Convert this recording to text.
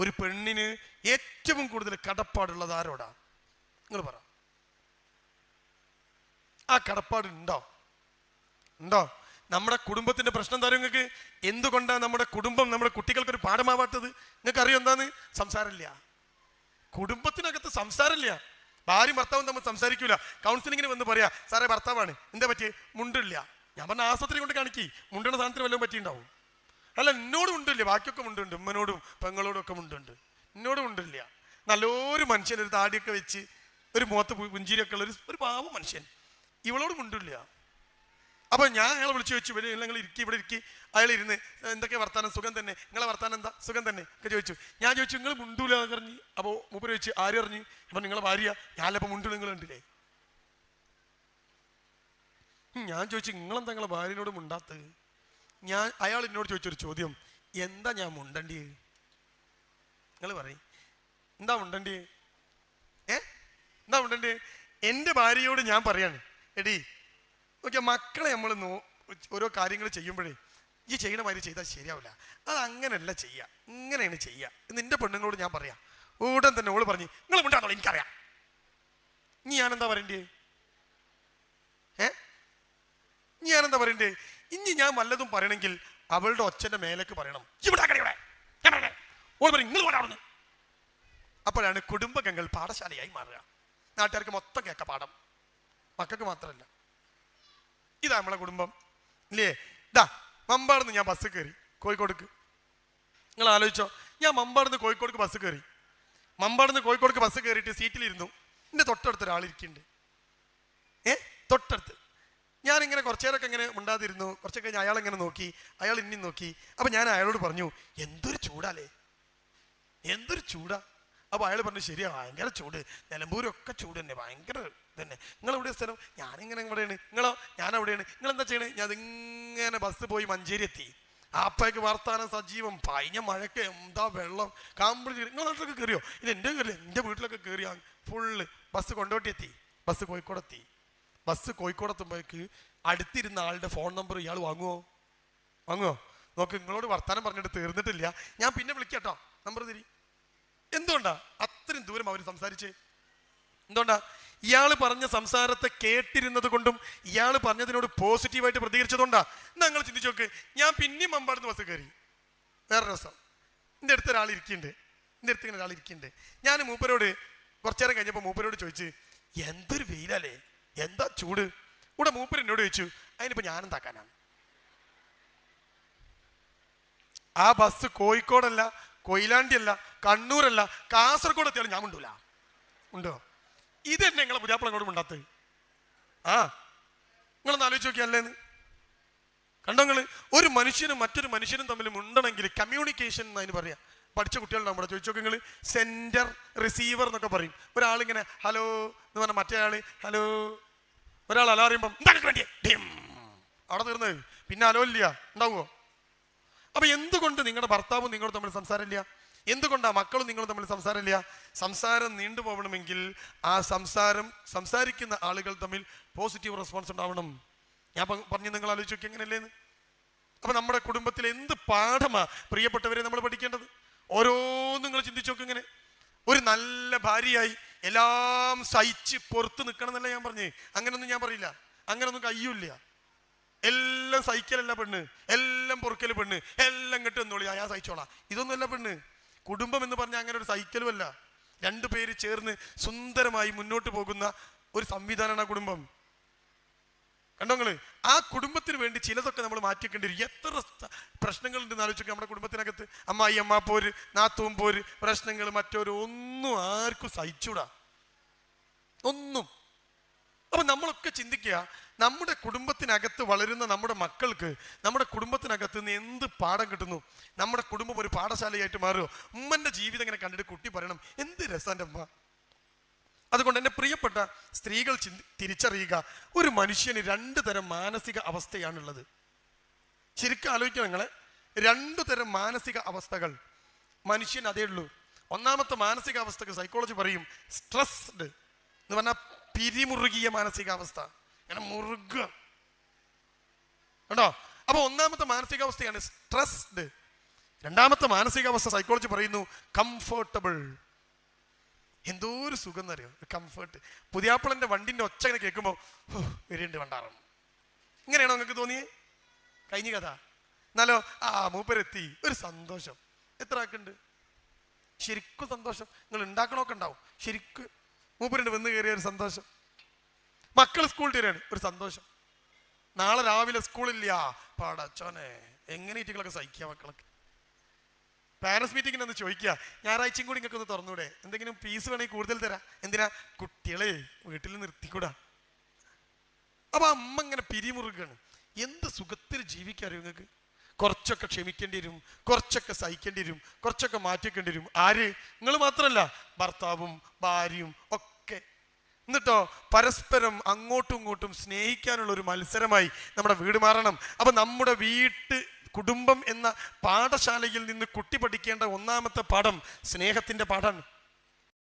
ഒരു പെണ്ണിന് ഏറ്റവും കൂടുതൽ കടപ്പാടുള്ളത് ആരോടാ? നിങ്ങൾ പറ. ആ കടപ്പാട് ഉണ്ടോ? നമ്മുടെ കുടുംബത്തിന്റെ പ്രശ്നം എന്താ നിങ്ങൾക്ക്? എന്തുകൊണ്ടാണ് നമ്മുടെ കുടുംബം നമ്മുടെ കുട്ടികൾക്ക് ഒരു പാഠമാവാത്തത്? നിങ്ങൾക്ക് അറിയോ എന്താന്ന്? സംസാരമില്ല. കുടുംബത്തിനകത്ത് സംസാരമില്ല. ഭാര്യയും ഭർത്താവും തമ്മിൽ സംസാരിക്കൂല. കൗൺസിലിങ്ങിന് വന്ന് പറയാ, സാറേ ഭർത്താവാണ്, എന്താ പറ്റിയേ? മുണ്ടില്ല. ഞാൻ പറഞ്ഞ ആശുപത്രി കൊണ്ട് കാണിക്കി, മുണ്ടണ സാധനത്തിന് വല്ലതും പറ്റിയിട്ടുണ്ടാവും. അല്ല, എന്നോടും ഉണ്ടില്ല, ബാക്കിയൊക്കെ മുണ്ടുണ്ട്, ഉമ്മനോടും പെങ്ങളോടും ഒക്കെ മുണ്ടുണ്ട്, എന്നോടും ഉണ്ടില്ല. നല്ലൊരു മനുഷ്യൻ, ഒരു താടിയൊക്കെ വെച്ച്, ഒരു മുഖത്ത് പുഞ്ചിരിയൊക്കെ ഉള്ള ഒരു പാവ മനുഷ്യൻ, ഇവളോട് മുണ്ടില്ല. അപ്പൊ ഞാൻ അയാളെ വിളിച്ചു വെച്ചു, നിങ്ങൾ ഇരിക്കി, ഇവിടെ ഇരിക്കി. അയാൾ ഇരുന്ന്, എന്തൊക്കെ വർത്താനം? സുഖം തന്നെ. നിങ്ങളെ വർത്താനം എന്താ? സുഖം തന്നെ ഒക്കെ ചോദിച്ചു. ഞാൻ ചോദിച്ചു, നിങ്ങൾ മുണ്ടൂല അറിഞ്ഞു. അപ്പോൾ മൂപ്പര് ചോദിച്ചു, ആരും അറിഞ്ഞു? അപ്പൊ നിങ്ങളെ ഭാര്യ. ഞാനപ്പോൾ മുണ്ടു, നിങ്ങൾ ഉണ്ടില്ലേ? ഞാൻ ചോദിച്ചു, നിങ്ങളെന്താ നിങ്ങളെ ഭാര്യനോട് മുണ്ടാത്തത്? അയാൾ എന്നോട് ചോദിച്ചൊരു ചോദ്യം, എന്താ ഞാൻ മുണ്ടണ്ടി? നിങ്ങൾ പറയും, എന്താ മുണ്ടണ്ടി? എന്താ മുണ്ടണ്ടി? എൻ്റെ ഭാര്യയോട് ഞാൻ പറയാണ്, എടി നോക്കിയാൽ മക്കളെ നമ്മൾ ഓരോ കാര്യങ്ങൾ ചെയ്യുമ്പോഴേ ഈ ചെയ്യണ മാതിരി ചെയ്താൽ ശരിയാവില്ല, അത് അങ്ങനെയല്ല ചെയ്യുക, ഇങ്ങനെയാണ് ചെയ്യുക എന്ന് എൻ്റെ പെണ്ണുങ്ങളോട് ഞാൻ പറയാം. ഉടൻ തന്നെ ഓള് പറഞ്ഞു, നിങ്ങൾ മുണ്ടാന്നോളൂ, എനിക്കറിയാം. ഇനി ഞാനെന്താ പറയണ്ടേ? ഞാനെന്താ പറയണ്ടേ? ഇനി ഞാൻ വല്ലതും പറയണമെങ്കിൽ അവളുടെ ഒച്ചന്റെ മേലേക്ക് പറയണം, ഓൾ പറയും, നിങ്ങൾ കൊണ്ടാവുന്നു. അപ്പോഴാണ് കുടുംബങ്ങൾ പാഠശാലയായി മാറുക. നാട്ടുകാർക്ക് മൊത്തം കേൾക്ക പാഠം, മക്കൾക്ക് മാത്രമല്ല. ഇതാ നമ്മളെ കുടുംബം ഇല്ലേ? ഇതാ മമ്പാടുന്ന് ഞാൻ ബസ് കയറി കോഴിക്കോടേക്ക്. നിങ്ങൾ ആലോചിച്ചോ, ഞാൻ മമ്പാടുന്ന് കോഴിക്കോടേക്ക് ബസ് കയറി. മമ്പാടുന്ന് കോഴിക്കോടേക്ക് ബസ് കയറിയിട്ട് സീറ്റിലിരുന്നു. എൻ്റെ തൊട്ടടുത്ത് ഒരാളിരിക്കുന്നുണ്ട്. തൊട്ടടുത്ത്. ഞാനിങ്ങനെ കുറച്ചു നേരമൊക്കെ ഇങ്ങനെ ഉണ്ടാതിരുന്നു. കുറച്ച് കഴിഞ്ഞ് അയാളെങ്ങനെ നോക്കി, അയാൾ ഇനി നോക്കി. അപ്പൊ ഞാൻ അയാളോട് പറഞ്ഞു, എന്തൊരു ചൂടാലേ, എന്തൊരു ചൂടാ. അപ്പോൾ അയാൾ പറഞ്ഞു, ശരിയാ, ഭയങ്കര ചൂട്, നിലമ്പൂരൊക്കെ ചൂട് തന്നെ, ഭയങ്കര തന്നെ. നിങ്ങളെവിടെ സ്ഥലം? ഞാനിങ്ങനെ ഇവിടെയാണ്. നിങ്ങളോ? ഞാൻ അവിടെയാണ്. നിങ്ങളെന്താ ചെയ്യണേ? ഞാൻ അതിങ്ങനെ ബസ് പോയി മഞ്ചേരി എത്തി. ആപ്പയ്ക്ക് വർത്താനം സജീവം. പൈഞ്ഞ മഴയ്ക്ക് എന്താ വെള്ളം, കാമ്പിളി. നിങ്ങളെ നാട്ടിലൊക്കെ കയറിയോ? ഇത് എൻ്റെ കയറില്ല, എൻ്റെ വീട്ടിലൊക്കെ കയറിയാ ഫുള്ള്. ബസ് കൊണ്ടോട്ടി എത്തി, ബസ് കോഴിക്കോടെത്തി. ബസ് കോഴിക്കോടെത്തുമ്പോഴേക്ക് അടുത്തിരുന്ന ആളുടെ ഫോൺ നമ്പർ ഇയാൾ വാങ്ങുമോ? നോക്ക്, നിങ്ങളോട് വർത്താനം പറഞ്ഞിട്ട് തീർന്നിട്ടില്ല, ഞാൻ പിന്നെ വിളിക്കാട്ടോ, നമ്പർ തിരി. എന്തുകൊണ്ടാ അത്രയും ദൂരം അവർ സംസാരിച്ചേ? എന്തുകൊണ്ടാ? ഇയാൾ പറഞ്ഞ സംസാരത്തെ കേട്ടിരുന്നത് കൊണ്ടും ഇയാൾ പറഞ്ഞതിനോട് പോസിറ്റീവായിട്ട് പ്രതികരിച്ചതുകൊണ്ടാ. നിങ്ങൾ ചിന്തിച്ചു നോക്ക്. ഞാൻ പിന്നെയും മമ്പാടുന്ന് ബസ് കയറി. വേറെ രസം, എൻ്റെ അടുത്ത് ഒരാൾ ഇരിക്കുന്നുണ്ട്. ഞാൻ മൂപ്പരോട് കുറച്ചു നേരം കഴിഞ്ഞപ്പോൾ മൂപ്പരോട് ചോദിച്ച്, എന്തൊരു വെയിലല്ലേ, എന്താ ചൂട്. ഇവിടെ മൂപ്പർ എന്നോട് ചോദിച്ചു, അതിനിപ്പോ ഞാനെന്താക്കാനാണ്? ആ ബസ് കോഴിക്കോടല്ല, കൊയിലാണ്ടി അല്ല, കണ്ണൂരല്ല, കാസർഗോഡ് എത്തിയാലും ഞാൻ ഉണ്ടോ? ഇത് തന്നെ നിങ്ങളെ പുതിയാപ്പിളങ്ങോട് ഉണ്ടാത്തത്. നിങ്ങളൊന്ന് ആലോചിച്ച് നോക്കിയല്ലേന്ന്. കണ്ടോ നിങ്ങൾ? ഒരു മനുഷ്യനും മറ്റൊരു മനുഷ്യനും തമ്മിൽ ഉണ്ടെങ്കിൽ കമ്മ്യൂണിക്കേഷൻ എന്നതിന് പറയാം. പഠിച്ച കുട്ടികളുണ്ടാവും ഇവിടെ, ചോദിച്ചു നോക്കി നിങ്ങൾ. സെൻഡർ റിസീവർ എന്നൊക്കെ പറയും. ഒരാളിങ്ങനെ ഹലോ എന്ന് പറഞ്ഞാൽ മറ്റേ ആള് ഹലോ. ഒരാൾ ഹലോ അറിയുമ്പം അവിടെ തീർന്നത്, പിന്നെ ഹലോ ഇല്ല, ഉണ്ടാവുമോ? അപ്പൊ എന്തുകൊണ്ട് നിങ്ങളുടെ ഭർത്താവും നിങ്ങളും തമ്മിൽ സംസാരമില്ല? എന്തുകൊണ്ടാ മക്കളും നിങ്ങളും തമ്മിൽ സംസാരമില്ല? സംസാരം നീണ്ടുപോകണമെങ്കിൽ ആ സംസാരിക്കുന്ന ആളുകൾ തമ്മിൽ പോസിറ്റീവ് റെസ്പോൺസ് ഉണ്ടാവണം. ഞാൻ പറഞ്ഞു, നിങ്ങൾ ആലോചിച്ച് നോക്കി എങ്ങനെയല്ലേന്ന്. അപ്പൊ നമ്മുടെ കുടുംബത്തിൽ എന്ത് പാഠമാ പ്രിയപ്പെട്ടവരെ നമ്മൾ പഠിക്കേണ്ടത്? ഓരോന്നും നിങ്ങൾ ചിന്തിച്ചു നോക്കി. ഇങ്ങനെ ഒരു നല്ല ഭാര്യയായി എല്ലാം സഹിച്ച് പുറത്ത് നിൽക്കണം എന്നല്ല ഞാൻ പറഞ്ഞേ. അങ്ങനൊന്നും ഞാൻ പറയില്ല, അങ്ങനൊന്നും കഴിയൂല. എല്ലാം സഹിക്കലല്ല പെണ്ണ്, എല്ലാം പൊറുക്കല് പെണ്ണ്, എല്ലാം ഇങ്ങോട്ട് എന്നോളി ഞാൻ സഹിച്ചോളാം, ഇതൊന്നുമല്ല പെണ്ണ്. കുടുംബം എന്ന് പറഞ്ഞാൽ അങ്ങനെ ഒരു സഹിക്കലുമല്ല. രണ്ടു പേര് ചേർന്ന് സുന്ദരമായി മുന്നോട്ട് പോകുന്ന ഒരു സംവിധാനമാണ് കുടുംബം. കണ്ടോ നിങ്ങള്? ആ കുടുംബത്തിന് വേണ്ടി ചിലതൊക്കെ നമ്മൾ മാറ്റിക്കേണ്ടി വരും. എത്ര പ്രശ്നങ്ങളുണ്ടെന്ന് ആലോചിക്കുക നമ്മുടെ കുടുംബത്തിനകത്ത്. അമ്മായി അമ്മ പോര്, നാത്തൂൻ പോര്, പ്രശ്നങ്ങൾ മറ്റൊരു ഒന്നും ആർക്കും സഹിച്ചൂടാ, ഒന്നും. അപ്പൊ നമ്മളൊക്കെ ചിന്തിക്കുക, നമ്മുടെ കുടുംബത്തിനകത്ത് വളരുന്ന നമ്മുടെ മക്കൾക്ക് നമ്മുടെ കുടുംബത്തിനകത്ത് നിന്ന് എന്ത് പാഠം കിട്ടുന്നു? നമ്മുടെ കുടുംബം ഒരു പാഠശാലയായിട്ട് മാറുമോ? ഉമ്മന്റെ ജീവിതം ഇങ്ങനെ കണ്ടിട്ട് കുട്ടി പറയണം, എന്ത് രസം എൻ്റെ അമ്മ. അതുകൊണ്ട് എൻ്റെ പ്രിയപ്പെട്ട സ്ത്രീകൾ തിരിച്ചറിയുക, ഒരു മനുഷ്യന് 2 തരം മാനസിക അവസ്ഥയാണുള്ളത്. ശരിക്കും ആലോചിക്കുക നിങ്ങളെ, 2 തരം മാനസിക അവസ്ഥകൾ മനുഷ്യൻ അതേ ഉള്ളൂ. ഒന്നാമത്തെ മാനസിക അവസ്ഥക്ക് സൈക്കോളജി പറയും സ്ട്രെസ്ഡ് എന്ന് പറഞ്ഞാൽ പിരിമുറുകിയ മാനസികാവസ്ഥ, ഇങ്ങനെ മുറുക. കേട്ടോ? അപ്പൊ ഒന്നാമത്തെ മാനസികാവസ്ഥയാണ് സ്ട്രെസ്ഡ്. രണ്ടാമത്തെ മാനസികാവസ്ഥ സൈക്കോളജി പറയുന്നു കംഫർട്ടബിൾ. എന്തോ ഒരു സുഖം എന്നറിയോ, കംഫർട്ട്. പുതിയാപ്പിളന്റെ വണ്ടിന്റെ ഒച്ച ഇങ്ങനെ കേൾക്കുമ്പോൾ വരിണ്ട് വണ്ടാറും. ഇങ്ങനെയാണോ നിങ്ങൾക്ക് തോന്നിയേ? കഴിഞ്ഞ കഥ. എന്നാലോ മൂപ്പരെത്തി, ഒരു സന്തോഷം. എത്ര ആക്കുണ്ട് ശരിക്കും സന്തോഷം? നിങ്ങൾ ഉണ്ടാക്കണമൊക്കെ ഉണ്ടാവും. ശരിക്കും മൂപ്പരുണ്ട് വന്ന് കയറിയ ഒരു സന്തോഷം. മക്കൾ സ്കൂളിൽ വരികയാണ്, ഒരു സന്തോഷം. നാളെ രാവിലെ സ്കൂളില്ല, പാടച്ചോനെ എങ്ങനെ ഇറ്റിങ്ങളൊക്കെ സഹിക്കുക മക്കളൊക്കെ. പാരൻസ് മീറ്റിങ്ങിന് ഒന്ന് ചോദിക്കുക, ഞായറാഴ്ചയും കൂടി നിങ്ങൾക്ക് ഒന്ന് തുറന്നൂടെ, എന്തെങ്കിലും ഫീസ് വേണമെങ്കിൽ കൂടുതൽ തരാം. എന്തിനാ? കുട്ടികളെ വീട്ടിൽ നിർത്തിക്കൂടാ. അപ്പൊ അമ്മ ഇങ്ങനെ പിരിമുറുകയാണ്. എന്ത് സുഖത്തിൽ ജീവിക്കാറിയോ നിങ്ങൾക്ക്? കുറച്ചൊക്കെ ക്ഷമിക്കേണ്ടി വരും, കുറച്ചൊക്കെ സഹിക്കേണ്ടി വരും, കുറച്ചൊക്കെ മാറ്റിക്കേണ്ടി വരും. ആര്? നിങ്ങൾ മാത്രമല്ല, ഭർത്താവും ഭാര്യയും ഒക്കെ. എന്നിട്ടോ പരസ്പരം അങ്ങോട്ടും ഇങ്ങോട്ടും സ്നേഹിക്കാനുള്ള ഒരു മത്സരമായി നമ്മുടെ വീട് മാറണം. അപ്പൊ നമ്മുടെ കുടുംബം എന്ന പാഠശാലയിൽ നിന്ന് കുട്ടി പഠിക്കേണ്ട ഒന്നാമത്തെ പാഠം സ്നേഹത്തിന്റെ പാഠമാണ്.